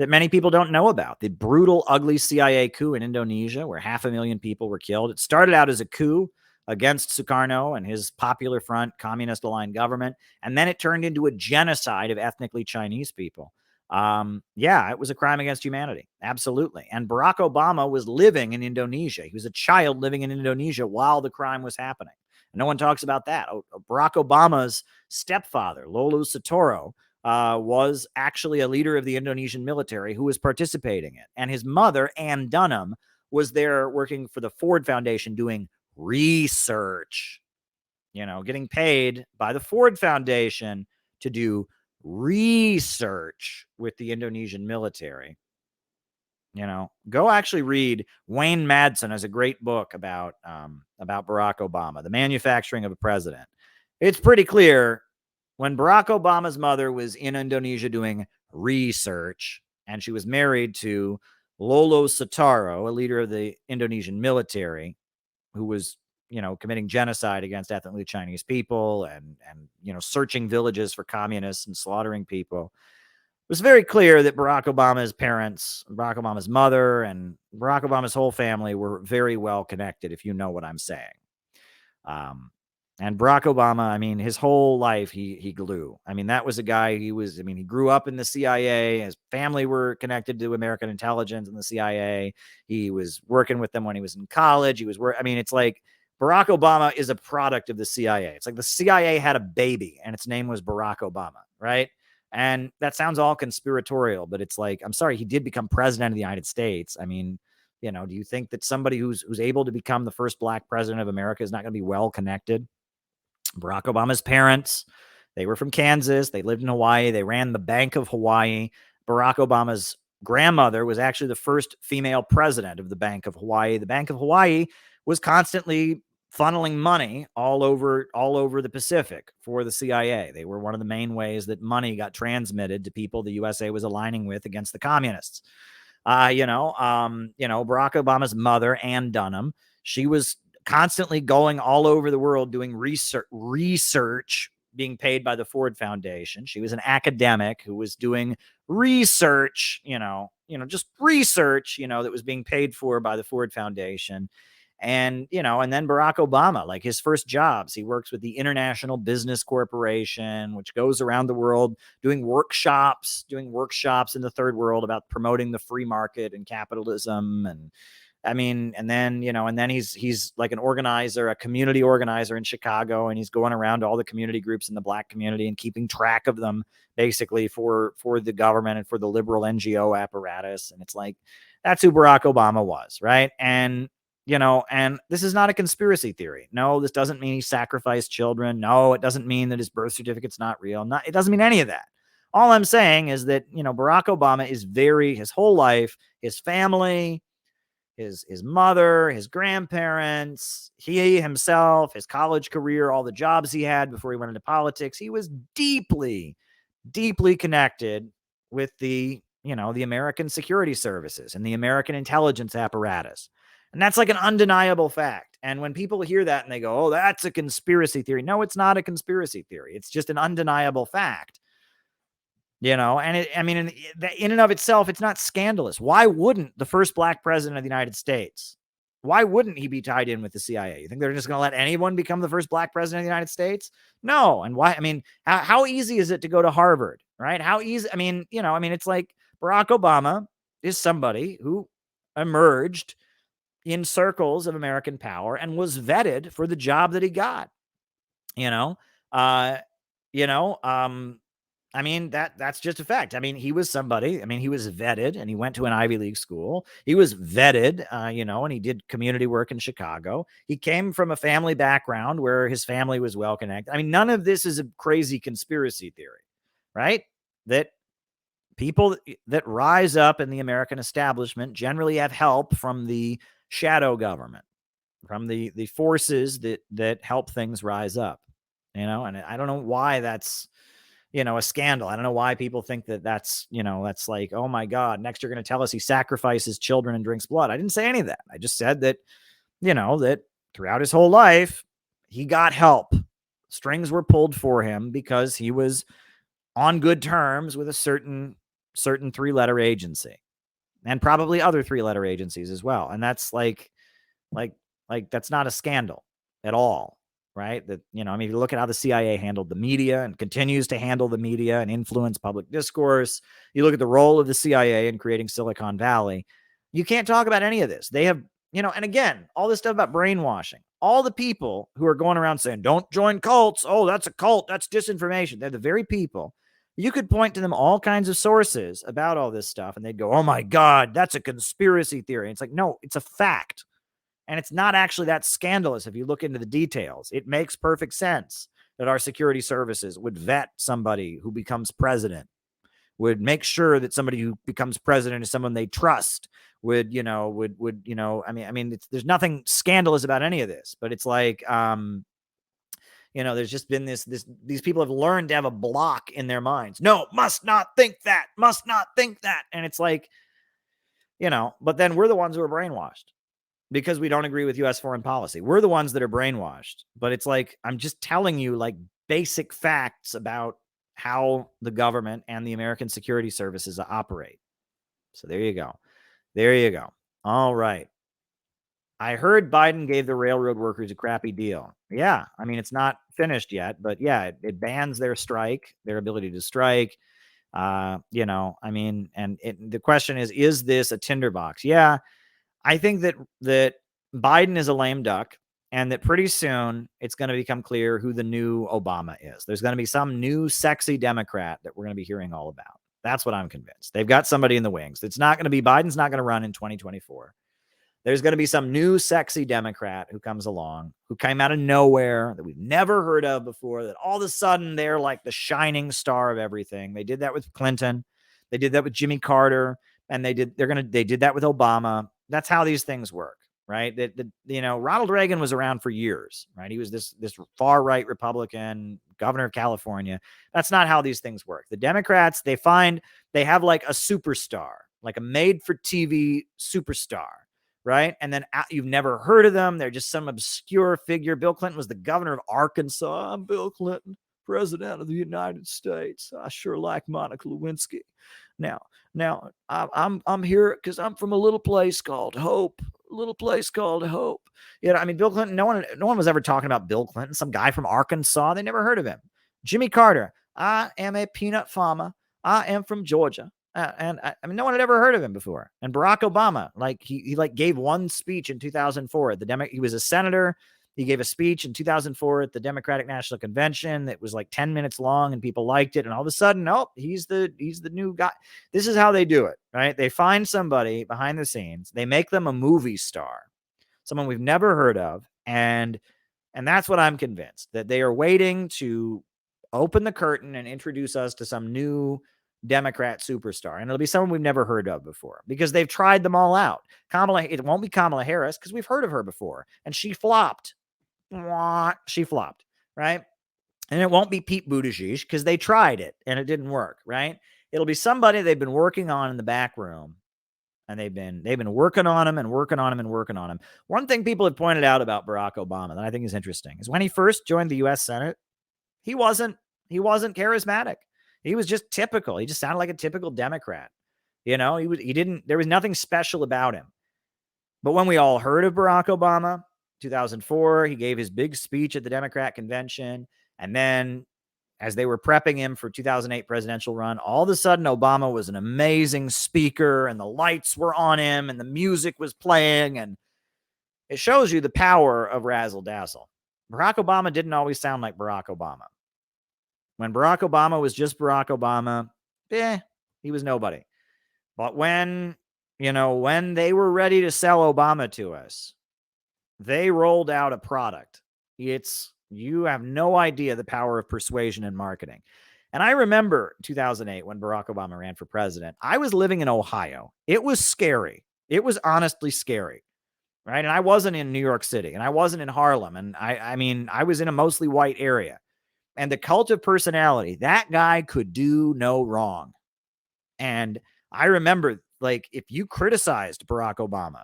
that many people don't know about. The brutal, ugly CIA coup in Indonesia, where 500,000 people were killed. It started out as a coup against Sukarno and his Popular Front communist-aligned government, and then it turned into a genocide of ethnically Chinese people. Yeah, it was a crime against humanity. Absolutely. And Barack Obama was living in Indonesia. He was a child living in Indonesia while the crime was happening. And no one talks about that. Barack Obama's stepfather, Lolo Soetoro, was actually a leader of the Indonesian military who was participating in it. And his mother, Ann Dunham, was there working for the Ford Foundation doing research, getting paid by the Ford Foundation to do research with the Indonesian military. Go actually read. Wayne Madsen has a great book about Barack Obama, The Manufacturing of a President. It's pretty clear when Barack Obama's mother was in Indonesia doing research, and she was married to Lolo Soetoro, a leader of the Indonesian military, who was, committing genocide against ethnically Chinese people and searching villages for communists and slaughtering people. It was very clear that Barack Obama's parents, Barack Obama's mother, and Barack Obama's whole family were very well connected, if you know what I'm saying. And Barack Obama, his whole life, he glue. That was a guy, he grew up in the CIA. His family were connected to American intelligence and the CIA. He was working with them when he was in college. It's like Barack Obama is a product of the CIA. It's like the CIA had a baby and its name was Barack Obama, right? And that sounds all conspiratorial, but it's like, I'm sorry, he did become president of the United States. Do you think that somebody who's able to become the first black president of America is not going to be well connected? Barack Obama's parents, they were from Kansas. They lived in Hawaii. They ran the Bank of Hawaii. Barack Obama's grandmother was actually the first female president of the Bank of Hawaii. The Bank of Hawaii was constantly funneling money all over the Pacific for the CIA. They were one of the main ways that money got transmitted to people the USA was aligning with against the communists. Barack Obama's mother, Ann Dunham, she was constantly going all over the world doing research, being paid by the Ford Foundation. She was an academic who was doing research, just research, that was being paid for by the Ford Foundation. And then Barack Obama, like his first jobs, he works with the International Business Corporation, which goes around the world doing workshops in the third world about promoting the free market and capitalism. And then he's like an organizer, a community organizer in Chicago, and he's going around to all the community groups in the black community and keeping track of them basically for the government and for the liberal NGO apparatus. And it's like, that's who Barack Obama was, right? And this is not a conspiracy theory. No, this doesn't mean he sacrificed children. No, it doesn't mean that his birth certificate's not real. It doesn't mean any of that. All I'm saying is that, Barack Obama is his whole life, his family, his mother, his grandparents, he himself, his college career, all the jobs he had before he went into politics, he was deeply, deeply connected with the American security services and the American intelligence apparatus. And that's like an undeniable fact. And when people hear that and they go, oh, that's a conspiracy theory. No, it's not a conspiracy theory. It's just an undeniable fact. And in and of itself, it's not scandalous. Why wouldn't the first black president of the United States, why wouldn't he be tied in with the CIA? You think they're just going to let anyone become the first black president of the United States? No. And why? How easy is it to go to Harvard, right? How easy? It's like Barack Obama is somebody who emerged in circles of American power and was vetted for the job that he got. That's just a fact. He was somebody, he was vetted and he went to an Ivy League school. He was vetted, and he did community work in Chicago. He came from a family background where his family was well connected. None of this is a crazy conspiracy theory, right? That people that rise up in the American establishment generally have help from the shadow government, from the forces that help things rise up, and I don't know why that's, a scandal. I don't know why people think that that's like, oh my God, next you're going to tell us he sacrifices children and drinks blood. I didn't say any of that. I just said that, that throughout his whole life, he got help. Strings were pulled for him because he was on good terms with a certain certain 3-letter agency, and probably other 3-letter agencies as well. And that's like that's not a scandal at all, right? That, you know, I mean, if you look at how the CIA handled the media and continues to handle the media and influence public discourse, you look at the role of the CIA in creating Silicon Valley, you can't talk about any of this. They have, you know, and again, all this stuff about brainwashing, all the people who are going around saying, don't join cults. Oh, that's a cult. That's disinformation. They're the very people. You could point to them all kinds of sources about all this stuff, and they'd go, oh my God, that's a conspiracy theory. And it's like, no, it's a fact. And it's not actually that scandalous if you look into the details. It makes perfect sense that our security services would vet somebody who becomes president, would make sure that somebody who becomes president is someone they trust, would, you know, I mean, there's nothing scandalous about any of this, but it's like, you know, there's just been these people have learned to have a block in their minds. No, must not think that, must not think that. And it's like, you know, but then we're the ones who are brainwashed because we don't agree with U.S. foreign policy. We're the ones that are brainwashed. But it's like, I'm just telling you like basic facts about how the government and the American security services operate. So there you go. There you go. All right. I heard Biden gave the railroad workers a crappy deal. Yeah. I mean, it's not finished yet, but yeah, it bans their strike, their ability to strike. You know, I mean, and the question is this a tinderbox? Yeah. I think that Biden is a lame duck, and that pretty soon it's going to become clear who the new Obama is. There's going to be some new sexy Democrat that we're going to be hearing all about. That's what I'm convinced. They've got somebody in the wings. It's not going to be Biden's not going to run in 2024. There's going to be some new sexy Democrat who comes along, who came out of nowhere that we've never heard of before, that all of a sudden they're like the shining star of everything. They did that with Clinton. They did that with Jimmy Carter, and they did that with Obama. That's how these things work, right? You know, Ronald Reagan was around for years, right? He was this far right Republican governor of California. That's not how these things work. The Democrats, they have like a superstar, like a made for TV superstar, right? And then you've never heard of them. They're just some obscure figure. Bill Clinton was the governor of Arkansas. I'm Bill Clinton, president of the United States. I sure like Monica Lewinsky. Now I'm here because I'm from a little place called Hope. A little place called Hope. You know, I mean, Bill Clinton, no one was ever talking about Bill Clinton, some guy from Arkansas. They never heard of him. Jimmy Carter, I am a peanut farmer. I am from Georgia. And I mean, no one had ever heard of him before. And Barack Obama, like he like gave one speech in 2004 at he was a senator. He gave a speech in 2004 at the Democratic National Convention that was like 10 minutes long, and people liked it. And all of a sudden, he's the new guy. This is how they do it, right? They find somebody behind the scenes. They make them a movie star, someone we've never heard of. And that's what I'm convinced, that they are waiting to open the curtain and introduce us to some new Democrat superstar. And it'll be someone we've never heard of before, because they've tried them all out. It won't be Kamala Harris, because we've heard of her before, and she flopped. She flopped, right? And it won't be Pete Buttigieg, because they tried it and it didn't work, right? It'll be somebody they've been working on in the back room, and they've been working on him and working on him and working on him. One thing people have pointed out about Barack Obama that I think is interesting is when he first joined the U.S. Senate, he wasn't charismatic. He was just typical. He just sounded like a typical Democrat. You know, there was nothing special about him. But when we all heard of Barack Obama, 2004, he gave his big speech at the Democrat convention. And then as they were prepping him for 2008 presidential run, all of a sudden Obama was an amazing speaker, and the lights were on him and the music was playing. And it shows you the power of razzle dazzle. Barack Obama didn't always sound like Barack Obama. When Barack Obama was just Barack Obama, he was nobody. But when they were ready to sell Obama to us, they rolled out a product. You have no idea the power of persuasion and marketing. And I remember 2008 when Barack Obama ran for president. I was living in Ohio. It was scary. It was honestly scary, right? And I wasn't in New York City, and I wasn't in Harlem. And I mean, I was in a mostly white area. And the cult of personality, that guy could do no wrong. And I remember, like, if you criticized Barack Obama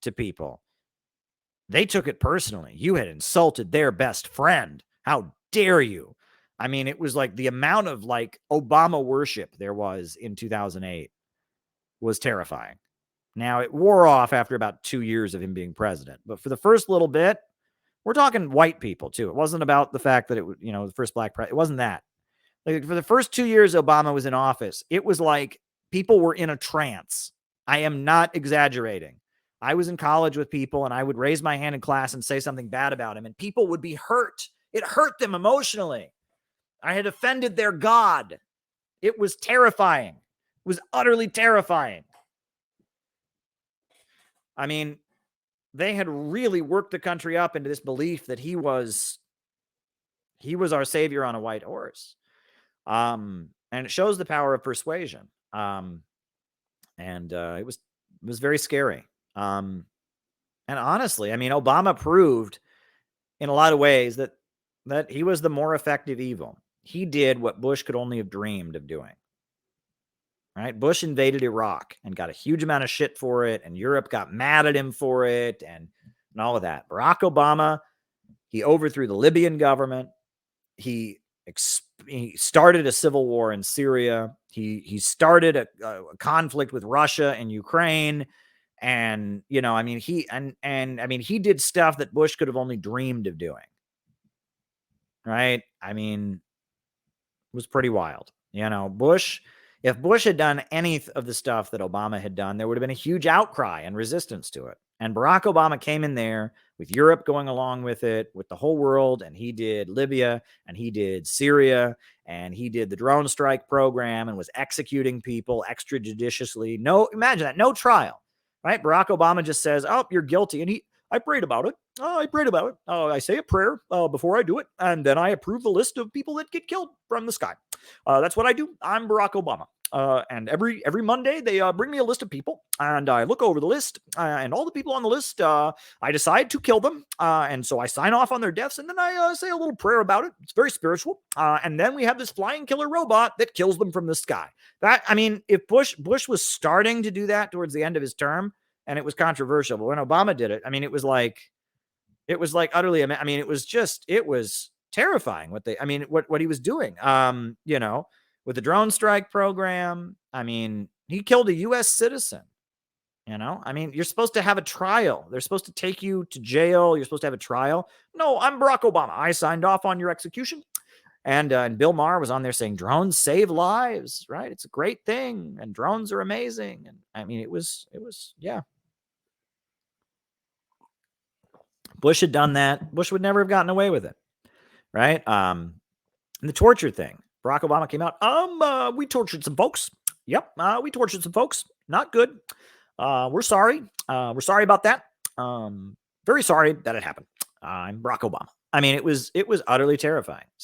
to people, they took it personally. You had insulted their best friend. How dare you? I mean, it was like the amount of like Obama worship there was in 2008 was terrifying. Now, it wore off after about 2 years of him being president, but for the first little bit, we're talking white people too. It wasn't about the fact that it was, the first black president. It wasn't that. Like for the first 2 years Obama was in office, it was like people were in a trance. I am not exaggerating. I was in college with people and I would raise my hand in class and say something bad about him and people would be hurt. It hurt them emotionally. I had offended their God. It was terrifying. It was utterly terrifying. I mean, they had really worked the country up into this belief that he was our savior on a white horse. And it shows the power of persuasion. And it was very scary. And honestly, I mean, Obama proved in a lot of ways that he was the more effective evil. He did what Bush could only have dreamed of doing. Right? Bush invaded Iraq and got a huge amount of shit for it, and Europe got mad at him for it, and all of that. Barack Obama, he overthrew the Libyan government. He started a civil war in Syria. He started a conflict with Russia and Ukraine. And, I mean, he did stuff that Bush could have only dreamed of doing. Right? I mean, it was pretty wild. If Bush had done any of the stuff that Obama had done, there would have been a huge outcry and resistance to it. And Barack Obama came in there with Europe going along with it, with the whole world, and he did Libya, and he did Syria, and he did the drone strike program and was executing people extrajudiciously. Imagine that, no trial, right? Barack Obama just says, "Oh, you're guilty," and I prayed about it. I say a prayer before I do it, and then I approve the list of people that get killed from the sky. That's what I do. I'm Barack Obama. And every Monday, they bring me a list of people, and I look over the list, and all the people on the list, I decide to kill them. And so I sign off on their deaths, and then I say a little prayer about it. It's very spiritual. And then we have this flying killer robot that kills them from the sky. If Bush was starting to do that towards the end of his term, and it was controversial, but when Obama did it, I mean, it was like utterly, it was terrifying what he was doing. With the drone strike program, he killed a U.S. citizen. You're supposed to have a trial. They're supposed to take you to jail. You're supposed to have a trial. No, I'm Barack Obama. I signed off on your execution. And Bill Maher was on there saying drones save lives, right? It's a great thing. And drones are amazing. And it was, yeah. Bush had done that. Bush would never have gotten away with it. Right. And the torture thing. Barack Obama came out. We tortured some folks. Yep. We tortured some folks. Not good. We're sorry. We're sorry about that. Very sorry that it happened. I'm Barack Obama. It was utterly terrifying. So